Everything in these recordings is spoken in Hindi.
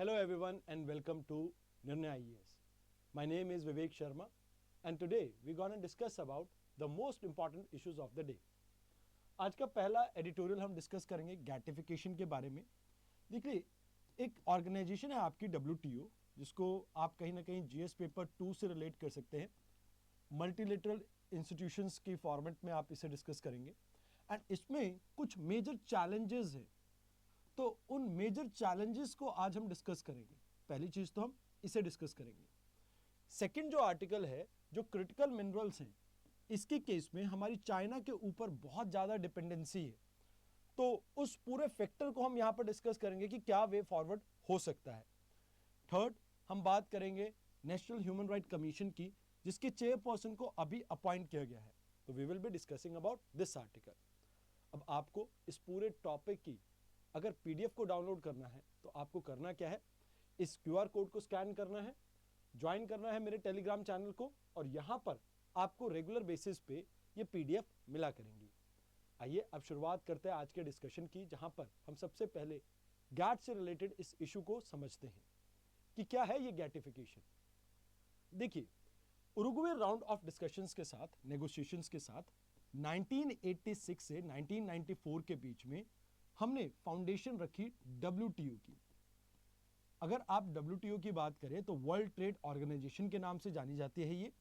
Hello everyone and welcome to Nirnay IAS. My name is Vivek Sharma and today we're going to discuss about the most important issues of the day. आज का पहला एडिटोरियल हम डिस्कस करेंगे गैटिफिकेशन के बारे में। देखिए, एक ऑर्गेनाइजेशन है आपकी WTO, जिसको आप कहीं ना कहीं GS पेपर 2 से रिलेट कर सकते हैं। मल्टीलेटरल इंस्टीट्यूशंस की फॉर्मेट में आप इसे डिस्कस करेंगे एंड इसमें कुछ मेजर चैलेंजेस हैं, तो उन मेजर चैलेंजेस को आज हम डिस्कस करेंगे। पहली चीज तो हम इसे डिस्कस करेंगे। सेकंड जो आर्टिकल है, जो क्रिटिकल मिनरल्स हैं, इसके केस में हमारी चाइना के ऊपर बहुत ज्यादा डिपेंडेंसी है, तो उस पूरे फैक्टर को हम यहां पर डिस्कस करेंगे कि क्या वे फॉरवर्ड हो सकता है। थर्ड, हम बात करेंगे नेशनल ह्यूमन राइट कमीशन की, जिसके चेयरपर्सन को अभी अपॉइंट किया गया है। तो we will be discussing about this article. अब आपको इस पूरे टॉपिक की अगर पीडीएफ को डाउनलोड करना है तो आपको करना क्या है, इस क्यूआर कोड को स्कैन करना है, ज्वाइन करना है मेरे टेलीग्राम चैनल को, और यहां पर आपको रेगुलर बेसिस पे ये पीडीएफ मिला करेंगी। आइए अब शुरुआत करते हैं आज के डिस्कशन की, जहां पर हम सबसे पहले गैट से रिलेटेड इस इशू को समझते हैं कि क्या है ये गैटिफिकेशन। देखिए, उरुग्वे राउंड ऑफ डिस्कशंस के साथ, नेगोशिएशंस के साथ 1986 से 1994 के बीच में हमने फाउंडेशन रखी WTO की। अगर आप WTO की बात करें तो वर्ल्ड ट्रेड ऑर्गेनाइजेशन के नाम से जानी जाती है ये,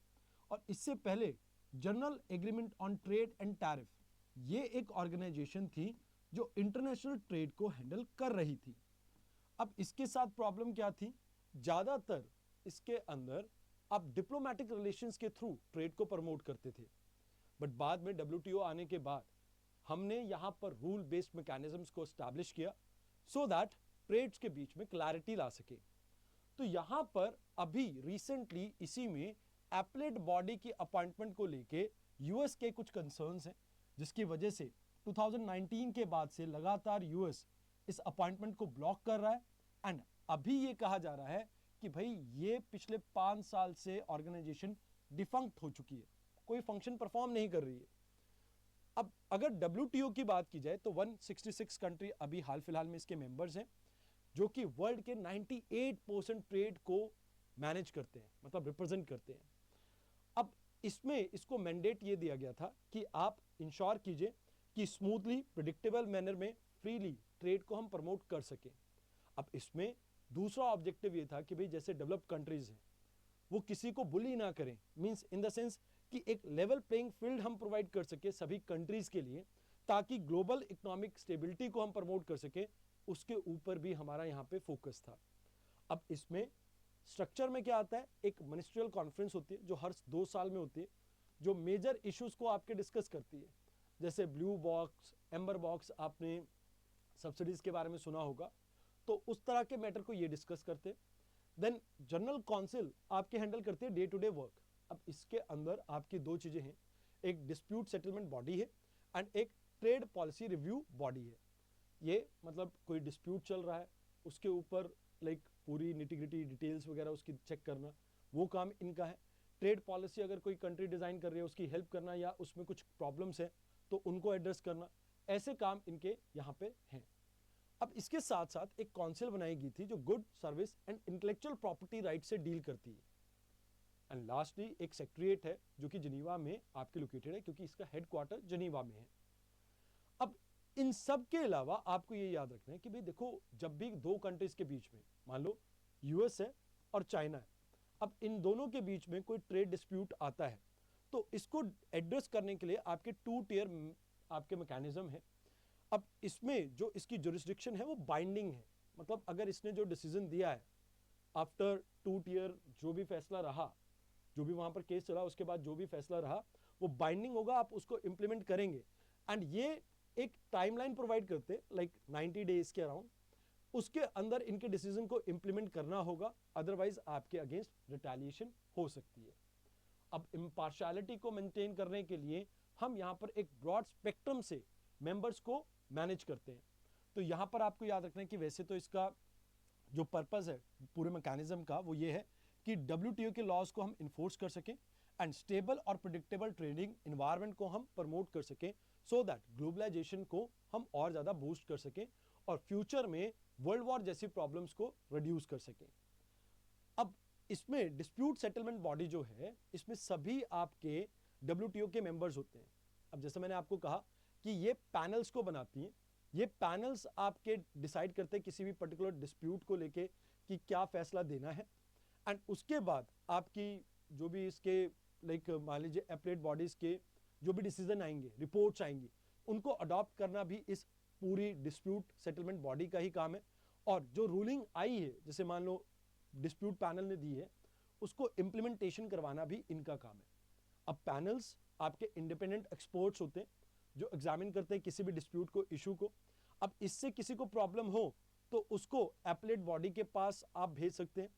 और इससे पहले general agreement on trade and tariff, ये एक ऑर्गेनाइजेशन थी जो इंटरनेशनल ट्रेड को हैंडल कर रही थी। अब इसके साथ प्रॉब्लम क्या थी, ज्यादातर इसके अंदर आप डिप्लोमेटिक रिलेशंस के थ्रू ट्रेड को प्रमोट करते थे, बट बाद में WTO आने के बाद हमने यहां पर रूल बेस्ड मैकेनिज्म्स को एस्टैब्लिश किया सो दैट ट्रेड्स के बीच में क्लैरिटी ला सके। तो यहां पर अभी रिसेंटली इसी में एपलेट बॉडी की अपॉइंटमेंट को लेके यूएस के कुछ कंसर्न्स हैं, जिसकी वजह से 2019 के बाद से लगातार यूएस इस अपॉइंटमेंट को ब्लॉक कर रहा है। एंड अभी ये कहा जा रहा है कि भाई ये पिछले 5 साल से ऑर्गेनाइजेशन डिफंक्ट हो चुकी है, कोई फंक्शन परफॉर्म नहीं कर रही है। अब अगर WTO की बात की जाए तो 166 कंट्री अभी हाल फिलहाल में इसके मेंबर्स हैं, जो कि वर्ल्ड के 98% ट्रेड को मैनेज करते हैं, मतलब रिप्रेजेंट करते हैं। अब इसमें इसको मैंडेट ये दिया गया था कि आप इंश्योर कीजिए कि स्मूथली प्रिडिक्टेबल मैनर में फ्रीली ट्रेड को हम प्रमोट कर सकें। अब इसमें दूसरा ऑब्जेक्टिव ये था कि भाई जैसे डेवलप्ड कंट्रीज हैं वो किसी को बुली ना करें, मींस इन द सेंस कि एक लेवल प्लेइंग फील्ड हम प्रोवाइड कर सके सभी कंट्रीज के लिए, ताकि ग्लोबल इकोनॉमिक स्टेबिलिटी को हम प्रमोट कर सके। उसके ऊपर भी हमारा यहां पे फोकस था। अब इसमें स्ट्रक्चर में क्या आता है, एक मिनिस्ट्रियल कॉन्फ्रेंस होती है जो हर 2 साल में होती है, जो मेजर इश्यूज को आपके डिस्कस करती है। जैसे ब्लू बॉक्स, एम्बर बॉक्स, आपने सब्सिडीज के बारे में सुना होगा, तो उस तरह के मैटर को ये डिस्कस करते हैं। देन जनरल काउंसिल आपके हैंडल करते हैं डे टू डे वर्क। अब इसके अंदर आपकी 2 चीजें हैं, एक डिस्प्यूट सेटलमेंट बॉडी है एंड एक ट्रेड पॉलिसी रिव्यू बॉडी है। ये मतलब कोई डिस्प्यूट चल रहा है उसके ऊपर पूरी निटिग्रिटी डिटेल्स वगैरह उसकी चेक करना, वो काम इनका है। ट्रेड पॉलिसी अगर कोई कंट्री डिजाइन कर रही है उसकी हेल्प करना, या उसमें कुछ प्रॉब्लम्स है तो उनको एड्रेस करना, ऐसे काम इनके यहाँ पे हैं। अब इसके साथ साथ एक काउंसिल बनाई गई थी जो good service and intellectual property right से डील करती है। एंड लास्टली एक सेक्रेटरीट है जो कि जिनीवा में आपके लोकेटेड है, क्योंकि इसका हेडक्वार्टर जिनीवा में है। अब इन सब के अलावा आपको ये याद रखना है कि भाई देखो, जब भी 2 कंट्रीज के बीच में, मान लो यूएस है और चाइना है, अब इन दोनों के बीच में कोई ट्रेड डिस्प्यूट आता है तो इसको एड्रेस करने के लिए आपके 2 टियर आपके मैकेनिज्म है। अब इसमें जो इसकी जुरिस्डिक्शन है वो बाइंडिंग है, मतलब अगर इसने जो डिसीजन दिया है आफ्टर 2 टियर, जो भी फैसला रहा, जो भी वहां पर केस चला, उसके बाद जो भी फैसला रहा वो बाइंडिंग होगा, आप उसको इंप्लीमेंट करेंगे। एंड ये एक टाइमलाइन प्रोवाइड करते, 90 डेज के अराउंड, उसके अंदर इनके डिसीजन को इंप्लीमेंट करना होगा, अदरवाइज आपके अगेंस्ट रिटेलिएशन हो सकती है। अब इम्पार्शियलिटी को मेंटेन करने के लिए हम यहां पर एक ब्रॉड स्पेक्ट्रम से मेंबर्स को मैनेज करते हैं। तो यहां पर आपको याद रखना है कि वैसे तो इसका जो पर्पस है पूरे मैकेनिज्म का वो ये है कि WTO के लॉज को हम इन्फोर्स कर सकें एंड स्टेबल और प्रिडिक्टेबल ट्रेडिंग इन्वायरमेंट को हम प्रमोट कर सकें, सो दैट ग्लोबलाइजेशन को हम और ज्यादा बूस्ट कर सकें और फ्यूचर में वर्ल्ड वॉर जैसी प्रॉब्लम्स को रिड्यूस कर सकें। अब इसमें डिस्प्यूट सेटलमेंट बॉडी जो है, इसमें सभी आपके WTO के मेंबर्स होते हैं। अब जैसे मैंने आपको कहा कि ये पैनल्स को बनाती हैं, ये पैनल्स आपके डिसाइड करते हैं किसी भी पर्टिकुलर डिस्प्यूट को लेके कि क्या फैसला देना है, एंड उसके बाद आपकी जो भी इसके लाइक मान लीजिए एपलेट बॉडीज के जो भी डिसीजन आएंगे, रिपोर्ट्स आएंगी, उनको अडॉप्ट करना भी इस पूरी डिस्प्यूट सेटलमेंट बॉडी का ही काम है। और जो रूलिंग आई है, जैसे मान लो डिस्प्यूट पैनल ने दी है, उसको इंप्लीमेंटेशन करवाना भी इनका काम है। अब पैनल्स आपके इंडिपेंडेंट एक्सपर्ट्स होते हैं जो एग्जामिन करते हैं किसी भी डिस्प्यूट को, इशू को। अब इससे किसी को प्रॉब्लम हो तो उसको एपलेट बॉडी के पास आप भेज सकते हैं।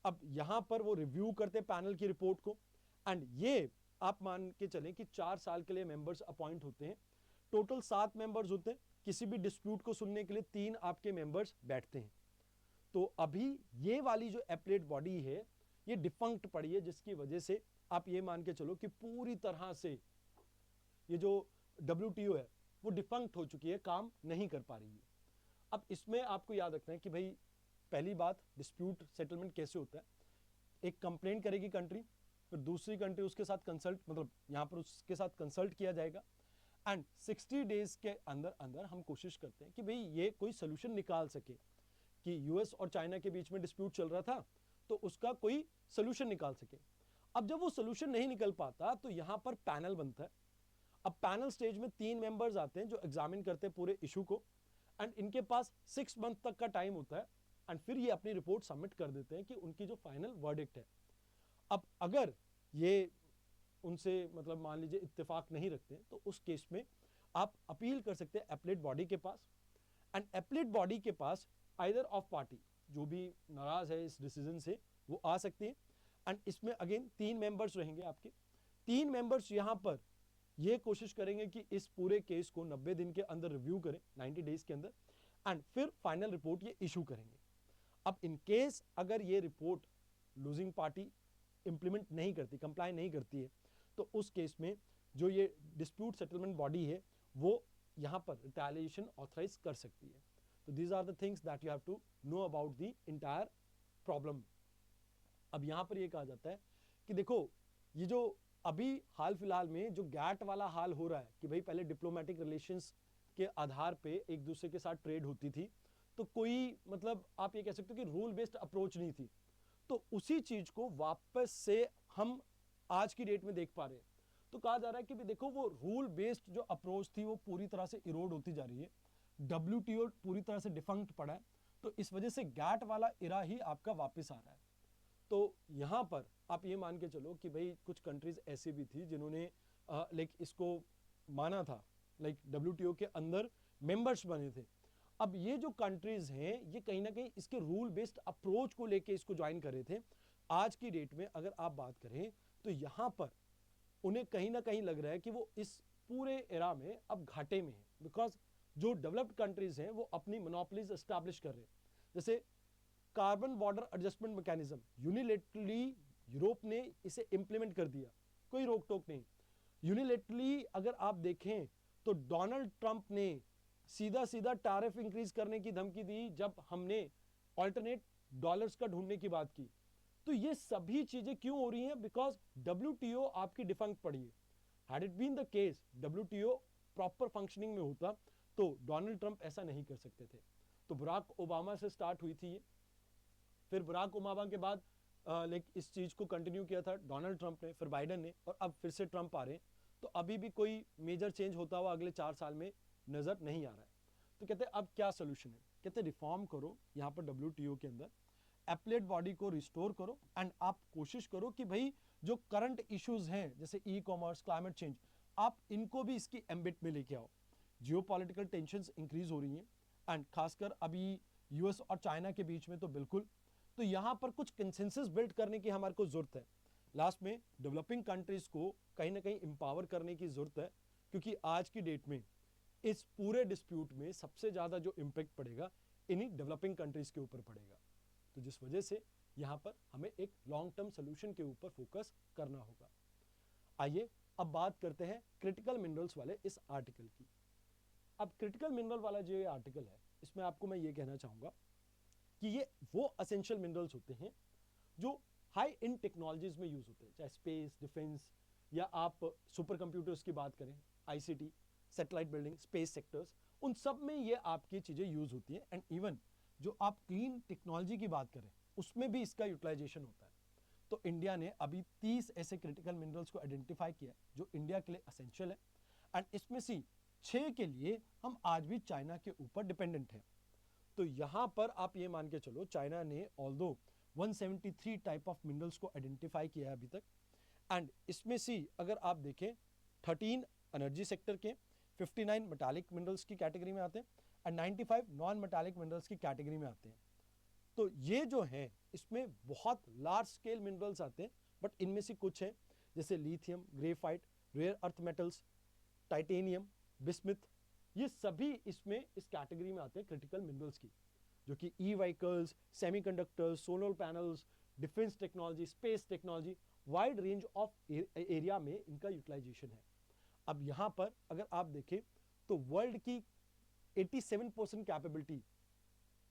अब यहां पर वो रिव्यू करते हैं पैनल की रिपोर्ट को, एंड ये आप मान के चलें कि 4 साल के लिए मेंबर्स अपॉइंट होते हैं। टोटल 7 मेंबर्स होते हैं। किसी भी डिस्प्यूट को सुनने के लिए 3 आपके मेंबर्स बैठते हैं। तो अभी ये वाली जो एपलेट बॉडी है, ये डिफंक्ट पड़ी है, जिसकी वजह से आप ये मान के चलो कि पूरी तरह से ये जो WTO है वो डिफंक्ट हो चुकी है, काम नहीं कर पा रही है। अब इसमें आपको याद रखना है कि भाई पहली बात, डिस्प्यूट सेटलमेंट कैसे होता है। एक कंप्लेंट करेगी कंट्री, फिर दूसरी कंट्री उसके साथ कंसल्ट, मतलब यहाँ पर उसके साथ कंसल्ट किया जाएगा, एंड 60 डेज के अंदर अंदर हम कोशिश करते हैं कि भाई ये कोई सोल्यूशन निकाल सके। कि यूएस और चाइना के बीच में डिस्प्यूट चल रहा था, तो उसका कोई सोल्यूशन निकाल सके। अब जब वो सोल्यूशन नहीं निकल पाता तो यहाँ पर पैनल बनता है। अब पैनल स्टेज में 3 मेंबर्स आते हैं जो एग्जामिन करते हैं पूरे इशू को, एंड इनके पास 6 मंथ तक का टाइम होता है, एंड फिर ये अपनी रिपोर्ट सबमिट कर देते हैं कि उनकी जो फाइनल वर्डिक्ट है। अब अगर ये उनसे मतलब मान लीजिए इत्तेफाक नहीं रखते हैं, तो उस केस में आप अपील कर सकते हैं एपलेट बॉडी के पास, एंड एपलेट बॉडी के पास आइदर ऑफ पार्टी जो भी नाराज है इस डिसीजन से वो आ सकती है। एंड इसमें अगेन 3 मेंबर्स रहेंगे आपके। 3 मेंबर्स यहां पर ये कोशिश करेंगे कि इस पूरे केस को 90 दिन के अंदर रिव्यू करें, 90 डेज के अंदर, एंड फिर फाइनल रिपोर्ट ये इशू करेंगे। अब इन केस अगर ये रिपोर्ट लूजिंग पार्टी इंप्लीमेंट नहीं करती, कंप्लाई नहीं करती है, तो उस केस में जो ये डिस्प्यूट सेटलमेंट बॉडी है वो यहां पर रिटेलिएशन ऑथराइज कर सकती है। तो these are the things that you have to know about the entire problem. अब यहां पर ये कहा जाता है कि देखो, ये जो अभी हाल फिलहाल में जो गैट वाला हाल हो रहा है कि भाई पहले डिप्लोमेटिक रिलेशंस के आधार पे एक दूसरे के साथ ट्रेड होती थी, तो कोई मतलब आप ये कह सकते हो कि रूल बेस्ड अप्रोच नहीं थी। तो उसी चीज को वापस से हम आज की डेट में देख पा रहे हैं। तो कहा जा रहा है कि देखो, वो रूल बेस्ड जो अप्रोच थी वो पूरी तरह से इरोड होती जा रही है। WTO पूरी तरह से डिफंक्ट पड़ा है, तो इस वजह से गैट वाला इरा ही आपका वापस आ रहा है। तो यहाँ पर आप ये मान के चलो कि भाई कुछ कंट्रीज ऐसी भी थी जिन्होंने लाइक इसको माना था, लाइक WTO के अंदर मेंबर्स बने थे। अब ये जो कंट्रीज हैं ये कहीं ना कहीं इसके रूल बेस्ड अप्रोच को लेके इसको ज्वाइन कर रहे थे। आज की डेट में अगर आप बात करें तो यहाँ पर उन्हें कहीं ना कहीं लग रहा है कि वो इस पूरे एरा में अब घाटे में है, बिकॉज जो डेवलप्ड कंट्रीज हैं वो अपनी मोनोपोलीज एस्टैब्लिश कर रहे हैं। जैसे carbon border adjustment mechanism unilaterally Europe ने इसे इंप्लीमेंट कर दिया, कोई रोक टोक नहीं। यूनिलेटरली अगर आप देखें तो डोनाल्ड ट्रंप ने सीधा सीधा टैरिफ इंक्रीज करने की धमकी दी जब हमने ऑल्टरनेट डॉलर्स का ढूंढने की बात की। तो ये सभी चीजें क्यों हो रही हैं? बिकॉज WTO आपकी डिफंक्ट पड़ी है। Had it been the case WTO proper functioning में होता तो डोनाल्ड ट्रंप ऐसा नहीं कर सकते थे। तो बराक ओबामा से स्टार्ट हुई थी ये, फिर बराक ओबामा के बाद लाइक इस चीज को कंटिन्यू किया था डोनाल्ड ट्रंप ने, फिर बाइडन ने, और अब फिर से ट्रंप आ रहे हैं। तो अभी भी कोई मेजर चेंज होता हुआ अगले 4 साल में नजर नहीं आ रहा है। तो कहते हैं अब क्या सोल्यूशन है? कहते हैं रिफॉर्म करो यहाँ पर WTO के अंदर, एपलेट बॉडी को रिस्टोर करो, एंड आप कोशिश करो कि भाई जो करंट इश्यूज हैं जैसे ई-कॉमर्स, क्लाइमेट चेंज, आप इनको भी इसकी एम्बिट में लेके आओ। जियोपॉलिटिकल टेंशंस इंक्रीज हो रही हैं, एंड खासकर अभी यूएस और चाइना के बीच में तो बिल्कुल। तो यहाँ पर कुछ कंसेंसस बिल्ड करने की हमारे को जरूरत है। लास्ट में डेवलपिंग कंट्रीज को कहीं ना कहीं एम्पावर करने की जरूरत है, क्योंकि आज की डेट में इस पूरे डिस्प्यूट में सबसे ज्यादा जो इम्पैक्ट पड़ेगा इन्हीं डेवलपिंग कंट्रीज के ऊपर पड़ेगा। तो जिस वजह से यहाँ पर हमें एक लॉन्ग टर्म सोल्यूशन के ऊपर फोकस करना होगा। आइए अब बात करते हैं क्रिटिकल मिनरल्स वाले इस आर्टिकल की। अब क्रिटिकल मिनरल वाला जो ये आर्टिकल है, इसमें आपको मैं ये कहना चाहूँगा कि ये वो असेंशियल मिनरल्स होते हैं जो हाई इन टेक्नोलॉजीज में यूज होते हैं, चाहे स्पेस, डिफेंस, या आप सुपर कंप्यूटर्स की बात करें, ICT, satellite building, space sectors, उन सब में ये आपकी चीज़ें यूज होती है। एंड इवन जो आप क्लीन टेक्नोलॉजी की बात करें, उसमें भी इसका यूटिलाइजेशन होता है। तो इंडिया ने अभी 30 ऐसे क्रिटिकल मिनरल्स को आइडेंटिफाई किया है जो इंडिया के लिए असेंशियल है, एंड इसमें से 6 के लिए हम आज भी चाइना के ऊपर डिपेंडेंट हैं। तो यहाँ पर आप ये मान के चलो, चाइना ने ऑल्दो 173 टाइप ऑफ मिनरल्स को आइडेंटिफाई किया है अभी तक, एंड इसमें से अगर आप देखें 13 एनर्जी सेक्टर के, 59 मेटालिक मिनरल्स की कैटेगरी में आते हैं, एंड 95 नॉन मेटालिक मिनरल्स की कैटेगरी में आते हैं। तो ये जो है इसमें बहुत लार्ज स्केल मिनरल्स आते हैं, बट इनमें से कुछ हैं जैसे lithium, graphite, rare earth metals, titanium, bismuth, ये सभी इसमें इस कैटेगरी में आते हैं क्रिटिकल मिनरल्स की, जो कि e vehicles, semiconductors, solar panels, defence technology, space technology, wide range of area में इनका यूटिलाइजेशन है। अब यहाँ पर अगर आप देखें तो वर्ल्ड की 87% कैपेबिलिटी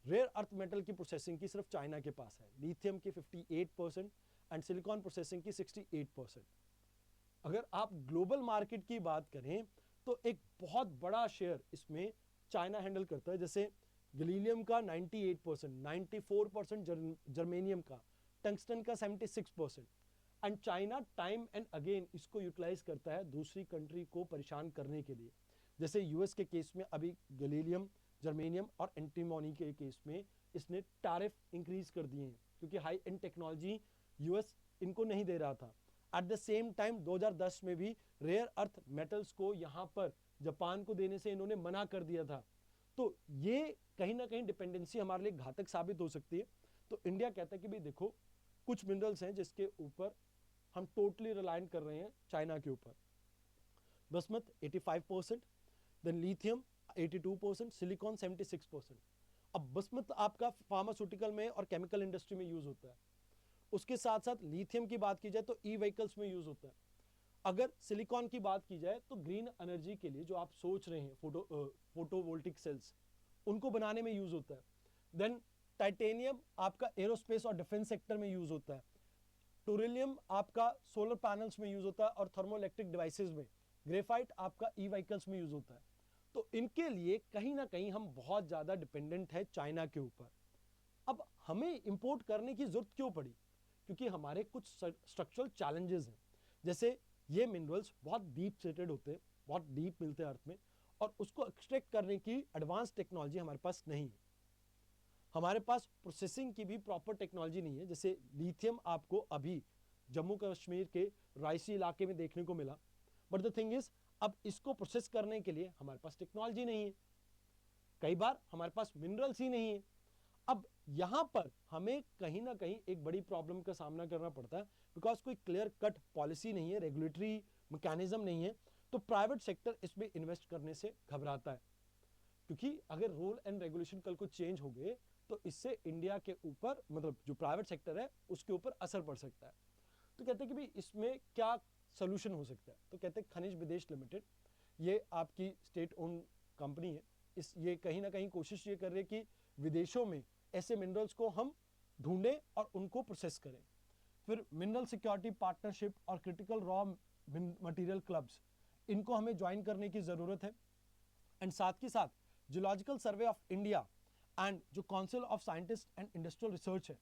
रेयर अर्थ मेटल की प्रोसेसिंग की सिर्फ चाइना के पास है, लिथियम की 58% एंड सिलिकॉन प्रोसेसिंग की 68%। अगर आप ग्लोबल मार्केट की बात करें तो एक बहुत बड़ा शेयर इसमें चाइना हैंडल करता है, जैसे गैलीलियम का 98%, 94% जर्मेनियम का, टंगस्टन का 76%, and China time and again इसको यूटिलाइज करता है दूसरी कंट्री को परेशान करने के लिए। जैसे यूएस के केस में अभी गैलीलियम, जर्मेनियम और एंटीमोनी के केस में इसने टैरिफ इंक्रीज कर दिए हैं क्योंकि हाई एंड टेक्नोलॉजी यूएस इनको नहीं दे रहा था। एट द सेम टाइम 2010 में भी रेयर अर्थ मेटल्स को यहाँ पर जापान को देने से इन्होंने मना कर दिया था। तो ये कहीं ना कहीं डिपेंडेंसी हमारे लिए घातक साबित हो सकती है। तो इंडिया कहता है कि भाई देखो, कुछ मिनरल्स हैं जिसके ऊपर हम टोटली रिलायंट कर रहे हैं चाइना के ऊपर। Bismuth 85%, then lithium 82%, silicon 76%। अब बिस्मथ आपका फार्मास्यूटिकल में और केमिकल इंडस्ट्री में यूज होता है। उसके साथ साथ लिथियम की बात की जाए तो ई व्हीकल्स में यूज होता है। अगर सिलिकॉन की बात की जाए तो ग्रीन एनर्जी के लिए जो आप सोच रहे हैं, फोटोवोल्टिक सेल्स, उनको बनाने में यूज होता है। देन टाइटेनियम आपका एरोस्पेस और डिफेंस सेक्टर में यूज होता है। टोरिलियम आपका सोलर पैनल्स में यूज होता है और थर्मोइलेक्ट्रिक डिवाइसेस में। ग्रेफाइट आपका ई व्हीकल्स में यूज होता है। तो इनके लिए कहीं ना कहीं हम बहुत ज्यादा डिपेंडेंट है चाइना के ऊपर। अब हमें इंपोर्ट करने की जरूरत क्यों पड़ी? क्योंकि हमारे कुछ स्ट्रक्चरल चैलेंजेस हैं। जैसे ये मिनरल्स बहुत डीप सेटेड होते हैं, बहुत डीप मिलते हैं अर्थ में, और उसको एक्सट्रैक्ट करने की एडवांस टेक्नोलॉजी हमारे पास नहीं है। हमारे पास प्रोसेसिंग की भी प्रॉपर टेक्नोलॉजी नहीं है। जैसे लिथियम आपको अभी जम्मू कश्मीर के रायसी इलाके में देखने को मिला, बट द थिंग इज अब इसको प्रोसेस करने के लिए हमारे पास टेक्नोलॉजी नहीं है, कई बार हमारे पास मिनरल्स ही नहीं है। अब यहां पर हमें कहीं ना कहीं एक बड़ी प्रॉब्लम का सामना करना पड़ता है, बिकॉज कोई क्लियर कट पॉलिसी नहीं है, रेगुलेटरी मैकेनिज्म नहीं है। तो प्राइवेट सेक्टर इसमें इन्वेस्ट करने से घबराता है, क्योंकि अगर रूल एंड रेगुलेशन कल को चेंज हो गए तो इससे इंडिया के ऊपर, मतलब जो प्राइवेट सेक्टर है उसके ऊपर असर पड़ सकता है। तो कहते हैं कि भाई इसमें क्या सोल्यूशन हो सकता है? तो कहते हैं खनिज विदेश लिमिटेड, ये आपकी स्टेट ओन कंपनी है, ये कहीं ना कहीं कोशिश ये कर रही है कि विदेशों में ऐसे मिनरल्स को हम ढूंढें और उनको प्रोसेस करें। फिर मिनरल सिक्योरिटी पार्टनरशिप और क्रिटिकल रॉ मटेरियल क्लब्स, इनको हमें ज्वाइन करने की जरूरत है। एंड साथ ही साथ geological survey of India and जो council of scientist and industrial research है,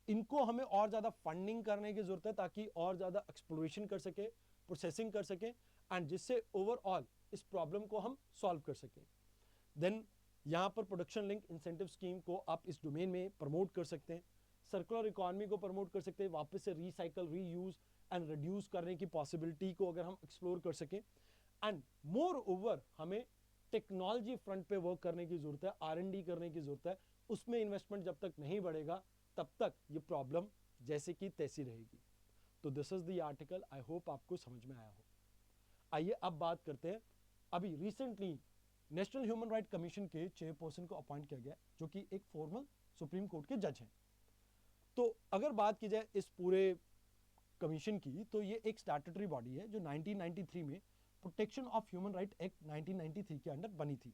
इनको हमें और ज़्यादा फंडिंग करने की जरूरत है ताकि और ज़्यादा एक्सप्लोरेशन कर सके, प्रोसेसिंग कर सके, एंड जिससे ओवरऑल इस प्रॉब्लम को हम सॉल्व कर सकें। देन यहाँ पर प्रोडक्शन लिंक इंसेंटिव स्कीम को आप इस डोमेन में प्रमोट कर सकते हैं, सर्कुलर इकोनॉमी को प्रमोट कर सकते हैं, वापस से रिसाइकल, रीयूज एंड रिड्यूस करने की पॉसिबिलिटी को अगर हम एक्सप्लोर कर सकें। एंड मोर ओवर हमें टेक्नोलॉजी फ्रंट पे वर्क करने की जरूरत है, R&D करने की जरूरत है। उसमें इन्वेस्टमेंट जब तक नहीं बढ़ेगा तब तक ये प्रॉब्लम जैसे कि तैसी रहेगी। तो this is the article, I hope आपको समझ में आया हो। आइए अब बात करते हैं, अभी recently national human right commission के चेयरपर्सन को अपॉइंट किया गया, जो कि एक फॉर्मल सुप्रीम कोर्ट के जज हैं। तो अगर बात की जाए इस पूरे कमीशन की, तो ये एक स्टैट्यूटरी बॉडी है जो 1993 में protection of human right act 1993 के अंडर बनी थी।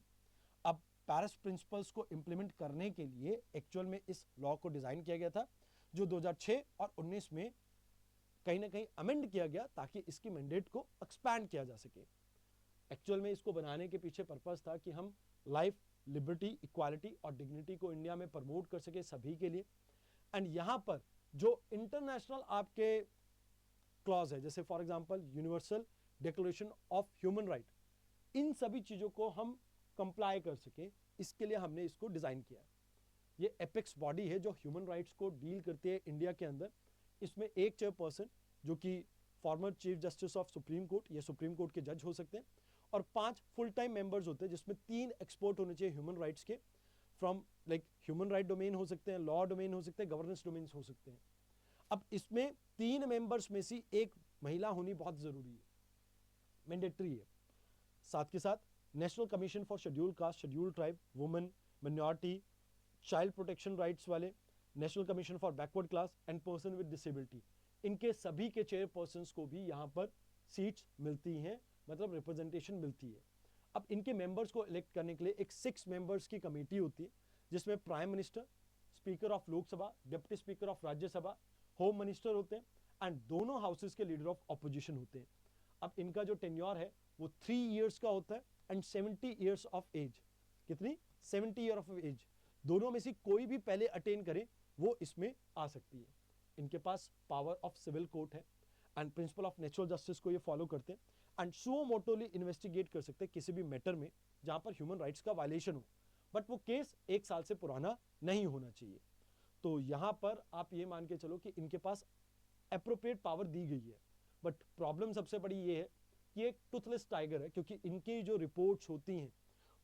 पेरिस प्रिंसिपल्स को इम्प्लीमेंट करने के लिए एक्चुअल में इस लॉ को डिजाइन किया गया था, जो 2006 और 19 में कहीं ना कहीं अमेंड किया गया ताकि इसकी मैंडेट को एक्सपैंड किया जा सके। एक्चुअल में इसको बनाने के पीछे पर्पस था कि हम लाइफ, लिबर्टी, इक्वालिटी और डिग्निटी को इंडिया में प्रमोट कर सके सभी के लिए। एंड यहां पर जो इंटरनेशनल आपके क्लॉज है, जैसे for example universal declaration of human right, इन सभी चीजों को हम कंप्लाई कर सके, इसके लिए हमने इसको डिजाइन किया है। ये एपेक्स बॉडी है जो ह्यूमन राइट्स को डील करती है इंडिया के अंदर। इसमें एक चेयरपर्सन जो कि former chief justice of supreme court या सुप्रीम कोर्ट के जज हो सकते हैं, और 5 फुल टाइम मेंबर्स होते हैं जिसमें 3 एक्सपर्ट होने चाहिए ह्यूमन राइट्स के, from like human right domain हो सकते हैं, लॉ डोमेन हो सकते हैं, गवर्नेंस डोमेन हो सकते हैं। अब इसमें 3 मेंबर्स में से एक महिला होनी बहुत जरूरी है, मैंडेटरी है। साथ के साथ national commission for scheduled caste, scheduled tribe, women, minority, child protection rights वाले, national commission for backward class and person with disability, इनके सभी के चेयरपर्सन्स को भी यहाँ पर सीट्स मिलती हैं, मतलब रिप्रेजेंटेशन मिलती है। अब इनके मेंबर्स को इलेक्ट करने के लिए एक 6 मेंबर्स की कमेटी होती है, जिसमें prime minister, speaker of Lok Sabha, deputy speaker of Rajya Sabha, home minister होते हैं एंड दोनों हाउसेस के लीडर ऑफ ऑपोजिशन होते हैं। अब इनका जो टेन्योर है वो 3 इयर्स का होता है एंड 70 इयर्स ऑफ एज। कितनी? 70 ईयर ऑफ एज। दोनों में से कोई भी पहले अटेन करे वो इसमें आ सकती है। इनके पास पावर ऑफ सिविल कोर्ट है and principle of natural justice को ये फॉलो करते हैं एंड सो मोटोली इन्वेस्टिगेट कर सकते हैं किसी भी मैटर में जहां पर ह्यूमन राइट्स का वायलेशन हो, बट वो केस 1 साल से पुराना नहीं होना चाहिए। तो यहां पर आप ये मान के चलो कि इनके पास एप्रोप्रिएट पावर दी गई है, बट प्रॉब्लम सबसे बड़ी ये है कि एक टूथलेस टाइगर है, क्योंकि इनकी जो रिपोर्ट्स होती हैं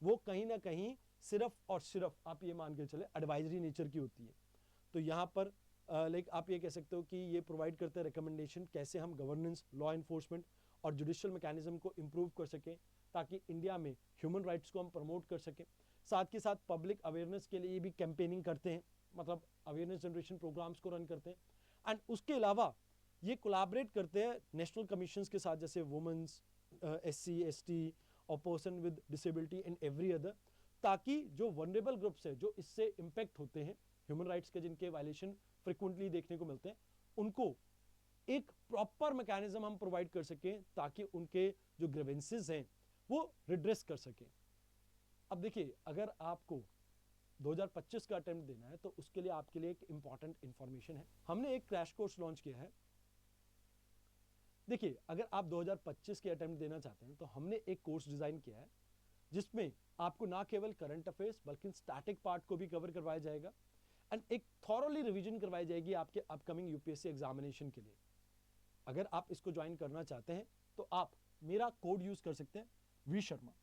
वो कहीं ना कहीं सिर्फ और सिर्फ आप ये मान के चले एडवाइजरी नेचर की होती है। तो यहाँ पर लाइक आप ये कह सकते हो कि ये प्रोवाइड करते हैं रिकमेंडेशन कैसे हम गवर्नेंस, लॉ इन्फोर्समेंट और जुडिशियल मैकेनिज्म को इम्प्रूव कर सकें ताकि इंडिया में ह्यूमन राइट्स को हम प्रमोट कर सकें। साथ के साथ पब्लिक अवेयरनेस के लिए भी कैंपेनिंग करते हैं, मतलब अवेयरनेस जनरेशन प्रोग्राम्स को रन करते हैं। एंड उसके अलावा ये कोलैबोरेट करते हैं नेशनल कमीशंस के साथ, जैसे वुमेन्स, SC, ST और person with disability and every other, ताकि जो वनरेबल ग्रुप्स है जो इससे इम्पैक्ट होते हैं ह्यूमन राइट्स के, जिनके वायलेशन फ्रिक्वेंटली देखने को मिलते हैं, उनको एक प्रॉपर मैकेनिज्म हम प्रोवाइड कर सकें ताकि उनके जो ग्रीवेंसेस हैं वो रिड्रेस कर सकें। अब देखिए, अगर आपको 2025 का अटेम्प्ट देना है तो उसके लिए आपके लिए एक इंपॉर्टेंट इंफॉर्मेशन है। हमने एक क्रैश कोर्स लॉन्च किया है। देखिए, अगर आप 2025 के अटेम्प्ट देना चाहते हैं तो हमने एक कोर्स डिजाइन किया है जिसमें आपको ना केवल करंट अफेयर्स बल्कि स्टैटिक पार्ट को भी कवर करवाया जाएगा एंड एक थॉरोली रिवीजन करवाई जाएगी आपके अपकमिंग UPSC एग्जामिनेशन के लिए। अगर आप इसको ज्वाइन करना चाहते हैं तो आप मेरा कोड यूज कर सकते हैं वी शर्मा,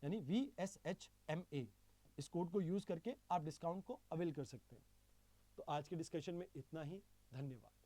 यानी VSHMA। इस कोड को यूज करके आप डिस्काउंट को अवेल कर सकते हैं। तो आज के डिस्कशन में इतना ही। धन्यवाद।